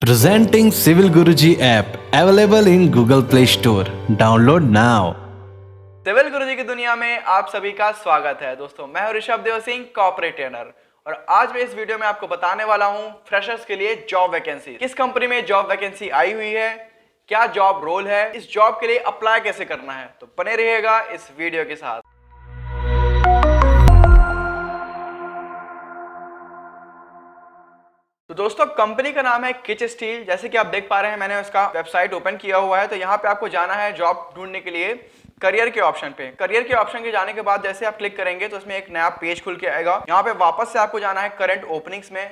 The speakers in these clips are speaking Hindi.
Presenting Civil Guruji app available in Google Play Store. Download now. Civil Guruji की दुनिया में आप सभी का स्वागत है। दोस्तों मैं हूं ऋषभ देव सिंह, कॉर्पोरेट ट्रेनर, और आज मैं इस वीडियो में आपको बताने वाला हूं फ्रेशर्स के लिए जॉब वैकेंसी। किस कंपनी में जॉब वैकेंसी आई हुई है, क्या जॉब रोल है, इस जॉब के लिए अप्लाई कैसे करना है। तो बने रहिएगा इस वीडियो के साथ। तो दोस्तों कंपनी का नाम है किच स्टील। जैसे कि आप देख पा रहे हैं, मैंने उसका वेबसाइट ओपन किया हुआ है। तो यहाँ पे आपको जाना है जॉब ढूंढने के लिए करियर के ऑप्शन पे। करियर के ऑप्शन के जाने के बाद जैसे आप क्लिक करेंगे तो उसमें एक नया पेज खुल के आएगा। यहाँ पे वापस से आपको जाना है करंट ओपनिंग्स में।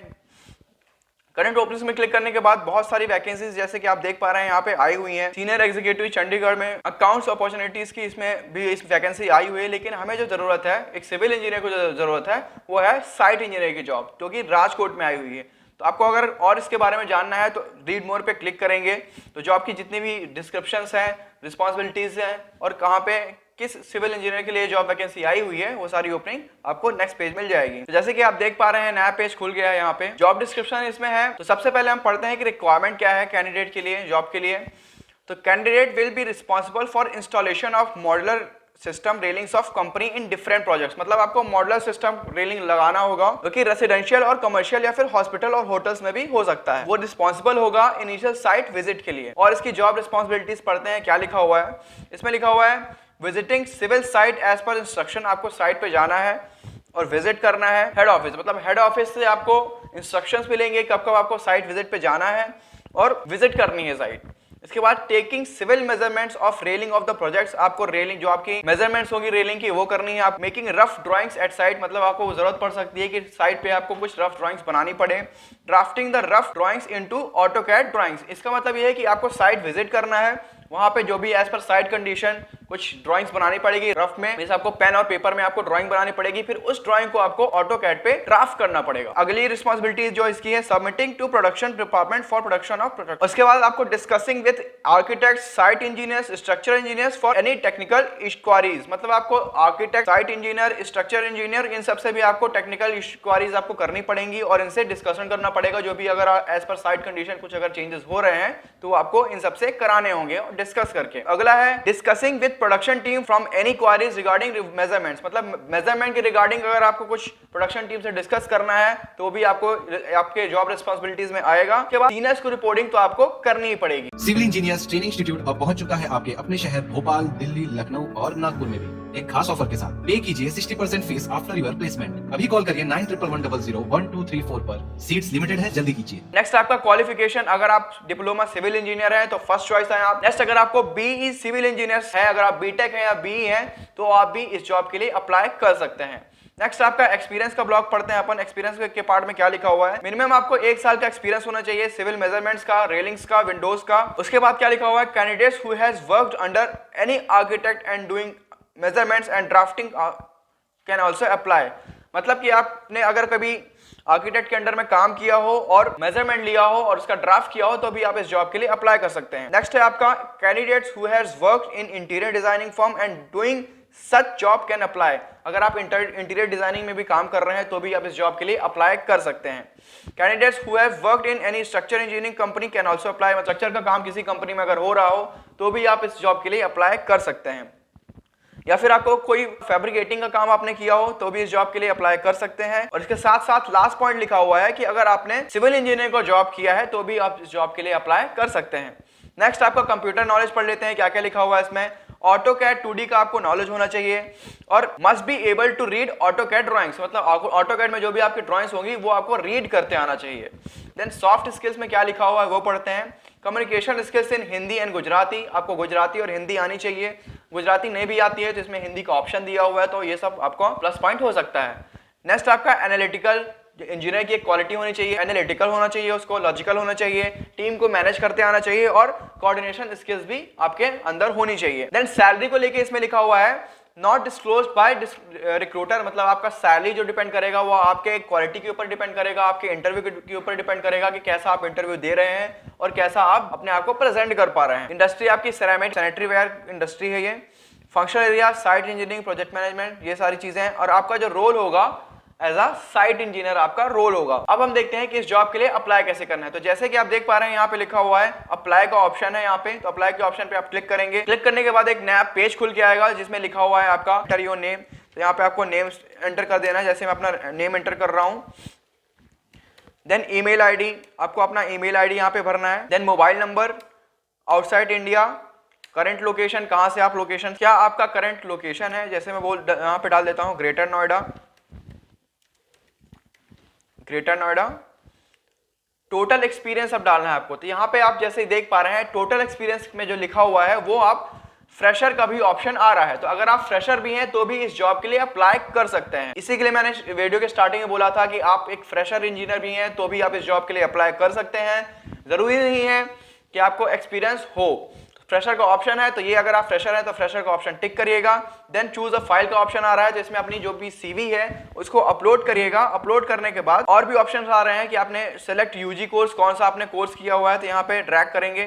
करंट ओपनिंग्स में क्लिक करने के बाद बहुत सारी वैकेंसीज जैसे कि आप देख पा रहे हैं यहाँ पे आई हुई हैं। सीनियर एग्जीक्यूटिव चंडीगढ़ में अकाउंट्स अपॉर्चुनिटीज की इसमें भी इस वैकेंसी आई हुई है। लेकिन हमें जो जरूरत है, एक सिविल इंजीनियर को जो जरूरत है वो है साइट इंजीनियर की जॉब, जो कि राजकोट में आई हुई है। तो आपको अगर और इसके बारे में जानना है तो रीड मोर पे क्लिक करेंगे तो जॉब की जितनी भी डिस्क्रिप्शंस हैं, रिस्पॉन्सिबिलिटीज हैं और कहाँ पे किस सिविल इंजीनियर के लिए जॉब वैकेंसी आई हुई है, वो सारी ओपनिंग आपको नेक्स्ट पेज मिल जाएगी। तो जैसे कि आप देख पा रहे हैं, नया पेज खुल गया है। यहाँ पे जॉब डिस्क्रिप्शन इसमें है। तो सबसे पहले हम पढ़ते हैं कि रिक्वायरमेंट क्या है कैंडिडेट के लिए, जॉब के लिए। तो candidate will be responsible for installation of modular system railings of company in different projects. मतलब आपको मॉड्यूलर सिस्टम रेलिंग लगाना होगा, जो कि रेसिडेंशियल और कमर्शियल या फिर हॉस्पिटल और होटल्स में भी हो सकता है। वो रिस्पॉन्सिबल होगा इनिशियल साइट विजिट के लिए। और इसकी जॉब रिस्पॉन्सिबिलिटीज पढ़ते हैं क्या लिखा हुआ है। इसमें लिखा हुआ है visiting civil site as per instruction. आपको साइट पे जाना है और विजिट करना है हेड ऑफिस। मतलब हेड ऑफिस से आपको इंस्ट्रक्शंस मिलेंगे कब कब आपको साइट विजिट पे जाना है और विजिट करनी है साइट। इसके बाद taking civil measurements of railing of the projects. आपको रेलिंग जो आपकी मेजरमेंट्स होगी रेलिंग की वो करनी है। आप making rough drawings at site, मतलब आपको जरूरत पड़ सकती है कि साइट पे आपको कुछ रफ ड्राइंग्स बनानी पड़े। Drafting the rough drawings into AutoCAD drawings. इसका मतलब ये है कि आपको साइट विजिट करना है, वहां पे जो भी एज पर साइट कंडीशन कुछ ड्राइंग्स बनानी पड़ेगी रफ में। जैसे आपको पेन और पेपर में आपको ड्राइंग बनानी पड़ेगी, फिर उस ड्राइंग को आपको ऑटोकैड पे ड्राफ्ट करना पड़ेगा। अगली रिस्पांसिबिलिटी जो इसकी है submitting to production department for production of product. उसके बाद आपको discussing with architect, site engineers, structure engineers for any technical inquiries. मतलब आपको architect, site engineer, structure engineer, इन सबसे भी आपको टेक्निकल इंक्वायरीज आपको करनी पड़ेंगी और इनसे डिस्कशन करना पड़ेगा। जो भी अगर एज पर साइट कंडीशन कुछ अगर चेंजेस हो रहे हैं तो आपको इन सबसे कराने होंगे और डिस्कस करके। अगला है discussing with production team from any queries regarding measurements. मतलब मेजरमेंट के रिगार्डिंग अगर आपको कुछ प्रोडक्शन टीम से डिस्कस करना है तो भी आपको आपके जॉब रिस्पांसिबिलिटीज में आएगा। उसके बाद सीनियर्स को रिपोर्टिंग तो आपको करनी ही पड़ेगी। सिविल इंजीनियर्स ट्रेनिंग इंस्टीट्यूट अब पहुंच चुका है आपके अपने शहर भोपाल, दिल्ली, लखनऊ और नागपुर में भी एक खास ऑफर के साथ। पे कीजिए 60% फीस आफ्टर योर प्लेसमेंट। अभी कॉल करिए 9111001234 पर। सीट्स लिमिटेड है, जल्दी कीजिए। नेक्स्ट आपका क्वालिफिकेशन, अगर आप डिप्लोमा सिविल इंजीनियर हैं तो फर्स्ट चॉइस है आप। नेक्स्ट अगर आपको बीई सिविल इंजीनियर्स है, अगर आप बीटेक है या बीई हैं तो आप भी इस जॉब के लिए अप्लाई कर सकते हैं। नेक्स्ट आपका एक्सपीरियंस का ब्लॉक पढ़ते हैं अपन। एक्सपीरियंस के पार्ट में क्या लिखा हुआ है, मिनिमम आपको 1 साल का एक्सपीरियंस होना चाहिए सिविल मेजरमेंट्स का, रेलिंग्स का, विंडोज का। उसके बाद क्या लिखा हुआ है, candidates who has worked under any architect and doing measurements and drafting can also apply. मतलब कि आपने अगर कभी आर्किटेक्ट के अंडर में काम किया हो और मेजरमेंट लिया हो और उसका ड्राफ्ट किया हो तो भी आप इस जॉब के लिए अप्लाई कर सकते हैं। नेक्स्ट है आपका candidates who has worked in interior designing firm and doing such job can apply. अगर आप इंटीरियर डिजाइनिंग में भी काम कर रहे हैं तो भी आप इस जॉब के लिए अप्लाई कर सकते हैं। Candidates who have worked in any structure engineering company can also apply. Structure का काम किसी कंपनी में अगर हो रहा हो तो भी आप इस जॉब के लिए अप्लाई कर सकते हैं। या फिर आपको कोई फैब्रिकेटिंग का काम आपने किया हो तो भी इस जॉब के लिए अप्लाई कर सकते हैं। और इसके साथ साथ लास्ट पॉइंट लिखा हुआ है कि अगर आपने सिविल इंजीनियर को जॉब किया है तो भी आप इस जॉब के लिए अप्लाई कर सकते हैं। नेक्स्ट आपका कंप्यूटर नॉलेज पढ़ लेते हैं, क्या क्या लिखा हुआ है इसमें। ऑटोकैड 2D का आपको नॉलेज होना चाहिए और must be able to read AutoCAD drawings. मतलब ऑटोकैड में जो भी आपकी ड्राइंग्स होंगी वो आपको रीड करते आना चाहिए। देन सॉफ्ट स्किल्स में क्या लिखा हुआ है वो पढ़ते हैं। Communication skills in Hindi and Gujarati. आपको गुजराती और हिंदी आनी चाहिए। गुजराती नहीं भी आती है तो इसमें हिंदी का ऑप्शन दिया हुआ है, तो ये सब आपको प्लस पॉइंट हो सकता है। नेक्स्ट आपका एनालिटिकल इंजीनियर की एक क्वालिटी होनी चाहिए, एनालिटिकल होना चाहिए, उसको लॉजिकल होना चाहिए, टीम को मैनेज करते आना चाहिए और कोऑर्डिनेशन स्किल्स भी आपके अंदर होनी चाहिए। देन सैलरी को लेके इसमें लिखा हुआ है नॉट डिस्क्लोज बाय रिक्रूटर। मतलब आपका सैलरी जो डिपेंड करेगा वो आपके क्वालिटी के ऊपर डिपेंड करेगा, आपके इंटरव्यू के ऊपर डिपेंड करेगा कि कैसा आप इंटरव्यू दे रहे हैं और कैसा आप अपने आप को प्रेजेंट कर पा रहे हैं। इंडस्ट्री आपकी सेरामिक सैनिटरी वेयर इंडस्ट्री है ये। Functional area, site engineering, project management, ये सारी चीजें हैं। और आपका जो रोल होगा एज अ साइट इंजीनियर आपका रोल होगा। अब हम देखते हैं कि इस जॉब के लिए अप्लाई कैसे करना है। तो जैसे कि आप देख पा रहे हैं यहाँ पे लिखा हुआ है अप्लाई का ऑप्शन है यहाँ पे, तो अप्लाई के ऑप्शन पे आप क्लिक करेंगे। क्लिक करने के बाद एक नया पेज खुल के आएगा जिसमें लिखा हुआ है आपका एंटर योर नेम। तो यहाँ पे आपको नेम एंटर कर देना है, जैसे मैं अपना नेम एंटर कर रहा हूँ। देन ईमेल आईडी, आपको अपना ईमेल आईडी यहाँ पे भरना है। Then mobile number, outside India, current location, कहाँ से आप लोकेशन, क्या आपका करंट लोकेशन है, जैसे मैं यहाँ पे डाल देता हूँ greater Noida, greater Noida. Total experience अब डालना है आपको। तो यहाँ पे आप जैसे देख पा रहे हैं टोटल एक्सपीरियंस में जो लिखा हुआ है वो आप फ्रेशर का भी ऑप्शन आ रहा है। तो अगर आप फ्रेशर भी हैं तो भी इस जॉब के लिए अप्लाई कर सकते हैं। इसी के लिए मैंने वीडियो के स्टार्टिंग में बोला था कि आप एक फ्रेशर इंजीनियर भी हैं तो भी आप इस जॉब के लिए अप्लाई कर सकते हैं। जरूरी नहीं है कि आपको एक्सपीरियंस हो। फ्रेशर का ऑप्शन है, तो ये अगर आप फ्रेशर हैं तो फ्रेशर का ऑप्शन टिक करिएगा। देन चूज अ फाइल का ऑप्शन आ रहा है, तो इसमें अपनी जो भी सीवी है उसको अपलोड करिएगा। अपलोड करने के बाद और भी ऑप्शंस आ रहे हैं कि आपने सेलेक्ट यूजी कोर्स, कौन सा आपने कोर्स किया हुआ है, तो यहाँ पे ड्रैग करेंगे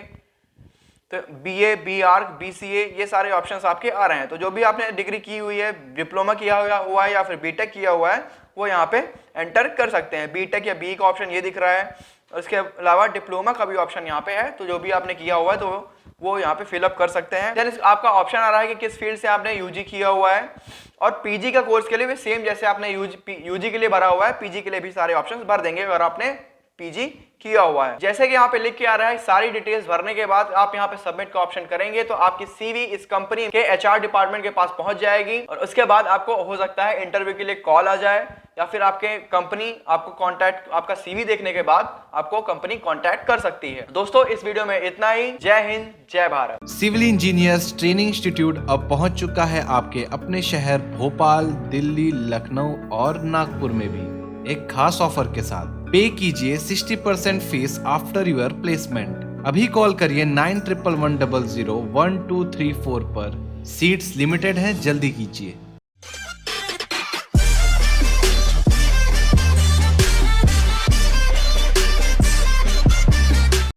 तो बीए, बीआर्क, बीसीए, ये सारे ऑप्शंस आपके आ रहे हैं। तो जो भी आपने डिग्री की हुई है, डिप्लोमा किया हुआ है या फिर बीटेक किया हुआ है, वो यहाँ पे एंटर कर सकते हैं। बीटेक या बी का ऑप्शन ये दिख रहा है। उसके अलावा डिप्लोमा का भी ऑप्शन यहाँ पे है, तो जो भी आपने किया हुआ है तो वो यहाँ पे फिलअप कर सकते हैं। देन आपका ऑप्शन आ रहा है कि किस फील्ड से आपने यूजी किया हुआ है, और पीजी का कोर्स के लिए भी सेम जैसे आपने यूजी के लिए भरा हुआ है, पीजी के लिए भी सारे ऑप्शंस भर देंगे अगर आपने पीजी किया हुआ है। जैसे कि यहाँ पे लिख के आ रहा है, सारी डिटेल्स भरने के बाद आप यहाँ पे सबमिट का ऑप्शन करेंगे तो आपकी सीवी इस कंपनी के एचआर डिपार्टमेंट के पास पहुंच जाएगी, और उसके बाद आपको हो सकता है इंटरव्यू के लिए कॉल आ जाए, या फिर आपके कंपनी आपको कांटेक्ट, आपका सीवी देखने के बाद आपको कंपनी कांटेक्ट कर सकती है। दोस्तों इस वीडियो में इतना ही। जय हिंद, जय Bharat. Civil engineers training institute अब पहुंच चुका है आपके अपने शहर भोपाल, दिल्ली, लखनऊ और नागपुर में भी एक खास ऑफर के साथ। पे कीजिए 60% फीस आफ्टर योर प्लेसमेंट। अभी कॉल करिए 9111001234 पर। सीट्स लिमिटेड हैं, जल्दी कीजिए।